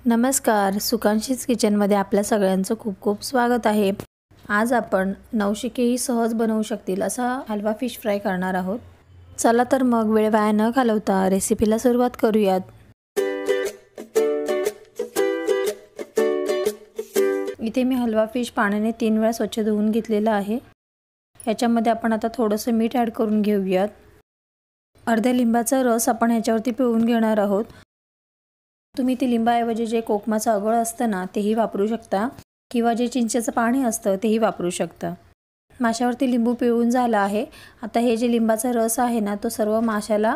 नमस्कार, सुकांशीज किचनमध्ये आपल्या सगळ्यांचं खूप खूप स्वागत आहे। आज आपण नवशिकेही सहज बनवू शकतील असा हलवा फिश फ्राय करणार आहोत। चला तर मग वेळ वाया न घालवता रेसिपीला सुरुवात करूयात। इथे मी हलवा फिश पाण्याने 3 वेळा स्वच्छ धुवून घेतलेला आहे। याच्यामध्ये आपण आता थोडंसं मीठ ॲड करून घेऊयात। अर्ध्या लिंबाचा रस आपण ह्याच्यावरती पिळून घेणार आहोत। तुम्ही ती लिंबाऐवजी जे कोकमाचं अगळ असतं ना तेही वापरू शकता किंवा जे चिंचेचं पाणी असतं तेही वापरू शकता। माशावरती लिंबू पिळून झाला आहे। आता हे जे लिंबाचा रस आहे ना तो सर्व माशाला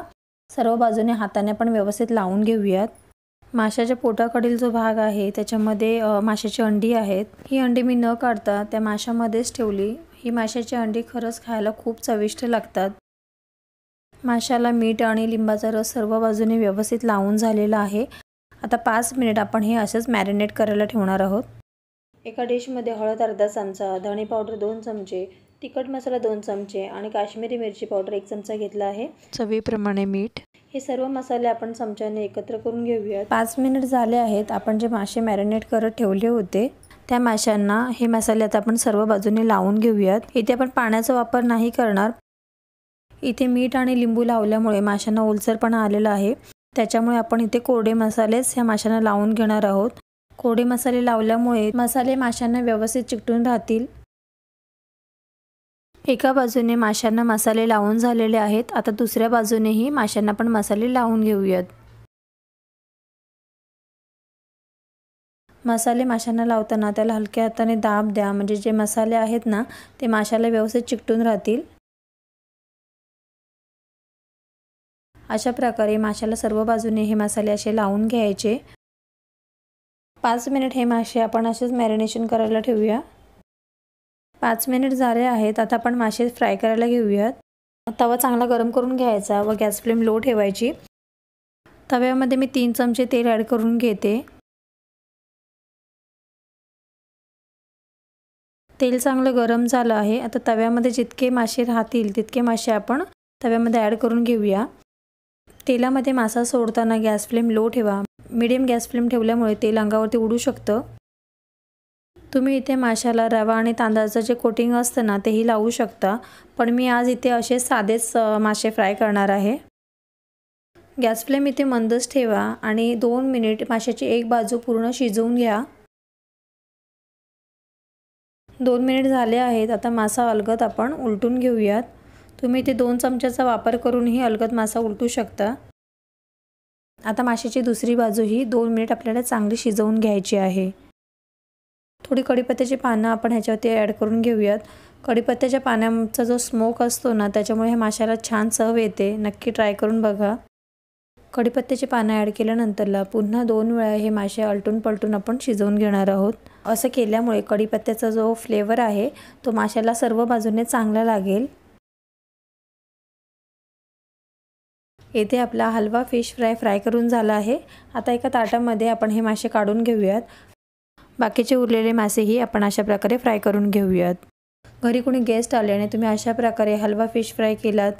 सर्व बाजूने हाताने पण व्यवस्थित लावून घेऊयात। माशाच्या पोटाकडील जो भाग आहे त्याच्यामध्ये माशाची अंडी आहेत। ही अंडी मी न काढता त्या माशामध्येच ठेवली। ही माशाची अंडी खरंच खायला खूप चविष्ट लागतात। माशाला मीठ आणि लिंबाचा रस सर्व बाजूने व्यवस्थित लावून झालेला आहे। आता 5 मिनिट आपण हे असेच मॅरिनेट करायला ठेवणार आहोत। एका डिशमध्ये हळद अर्धा चमचा, धणे पावडर 2 चमचे, तिखट मसाला 2 चमचे आणि काश्मीरी मिरची पावडर 1 चमचा घेतला आहे। चवीप्रमाणे मीठ। हे सर्व मसाले आपण चमच्याने एकत्र करून घेऊया। 5 मिनिट झाले आहेत। आपण जे मासे मॅरिनेट करत ठेवले होते त्या माशांना हे मसाले आता आपण सर्व बाजूने लावून घेऊयात। इथे आपण पाण्याचा वापर नाही करणार। इथे मीठ आणि लिंबू लावल्यामुळे माशांना ओलसरपणा आलेला आहे। त्याच्यामुळे आपण इथे कोरडे मसालेच ह्या माशांना लावून घेणार आहोत। कोरडे मसाले लावल्यामुळे मसाले माशांना व्यवस्थित चिकटून राहतील। एका बाजूने माशांना मसाले लावून झालेले आहेत। आता दुसऱ्या बाजूनेही माशांना पण मसाले लावून घेऊयात। मसाले माशांना लावताना त्याला हलक्या हाताने दाब द्या, म्हणजे जे मसाले आहेत ना ते माशाला व्यवस्थित चिकटून राहतील। अशा प्रकारे माशाला सर्व बाजूने हे मसाले असे लावून घ्यायचे। 5 मिनिट हे मासे आपण असेच मॅरिनेशन करायला ठेवूया। 5 मिनिट झाले आहेत। आता आपण मासे फ्राय करायला घेऊयात। तवा चांगला गरम करून घ्यायचा व गॅस फ्लेम लो ठेवायची। तव्यामध्ये मी 3 चमचे तेल ॲड करून घेते। तेल चांगलं गरम झालं आहे। आता तव्यामध्ये जितके मासे राहतील तितके मासे आपण तव्यामध्ये ॲड करून घेऊया। तेलामध्ये मासा सोडताना गॅस फ्लेम लो ठेवा। मीडियम गॅस फ्लेम ठेवल्यामुळे तेल अंगावरती उडू शकतं। तुम्ही इथे माशाला रवा आणि तांदळाचं जे कोटिंग असतं ना तेही लावू शकता, पण मी आज इथे असे साधेच मासे फ्राय करणार आहे। गॅस फ्लेम इथे मंदच ठेवा आणि 2 मिनिट माशाची एक बाजू पूर्ण शिजवून घ्या। 2 मिनिट झाले आहेत। आता मासा अलगद आपण उलटून घेऊयात। तुम्ही इथे 2 चमच्याचा वापर करूनही अलगद मासा उलटू शकता। आता माशाची दुसरी बाजूही 2 मिनिट आपल्याला चांगली शिजवून घ्यायची आहे। थोडी कढीपत्त्याची पानं आपण ह्याच्यावरती ॲड करून घेऊयात। कढीपत्त्याच्या पानांचा जो स्मोक असतो ना त्याच्यामुळे ह्या माशाला छान चव येते। नक्की ट्राय करून बघा। कढीपत्त्याची पानं ॲड केल्यानंतरला पुन्हा 2 वेळा हे मासे आलटून पलटून आपण शिजवून घेणार आहोत। असं केल्यामुळे कढीपत्त्याचा जो फ्लेवर आहे तो माशाला सर्व बाजूने चांगला लागेल। येथे आपला हलवा फिश फ्राय करून झाला आहे। आता एका ताटामध्ये आपण हे मासे काढून घेऊयात। बाकीचे उरलेले मासेही आपण अशा प्रकारे फ्राय करून घेऊयात। घरी कोणी गेस्ट आले आणि तुम्ही अशा प्रकारे हलवा फिश फ्राय केलात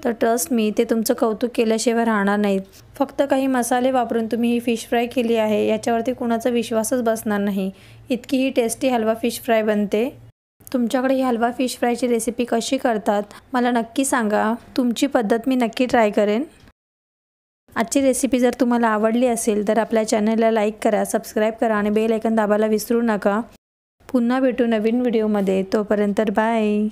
तर ट्रस्ट मी ते तुमचं कौतुक केल्याशिवाय राहणार नाहीत। फक्त काही मसाले वापरून तुम्ही ही फिश फ्राय केली आहे याच्यावरती कुणाचा विश्वासच बसणार नाही। इतकी ही टेस्टी हलवा फिश फ्राय बनते। तुमच्याकडे ही हलवा फिश फ्रायची रेसिपी कशी करतात मला नक्की सांगा। तुमची पद्धत मी नक्की ट्राय करेन। आजची रेसिपी जर तुम्हाला आवडली असेल तर आपल्या चॅनलला लाईक करा, सबस्क्राईब करा आणि बेल आयकॉन दाबायला विसरू नका। पुन्हा भेटू नवीन व्हिडिओमध्ये। तोपर्यंत बाय।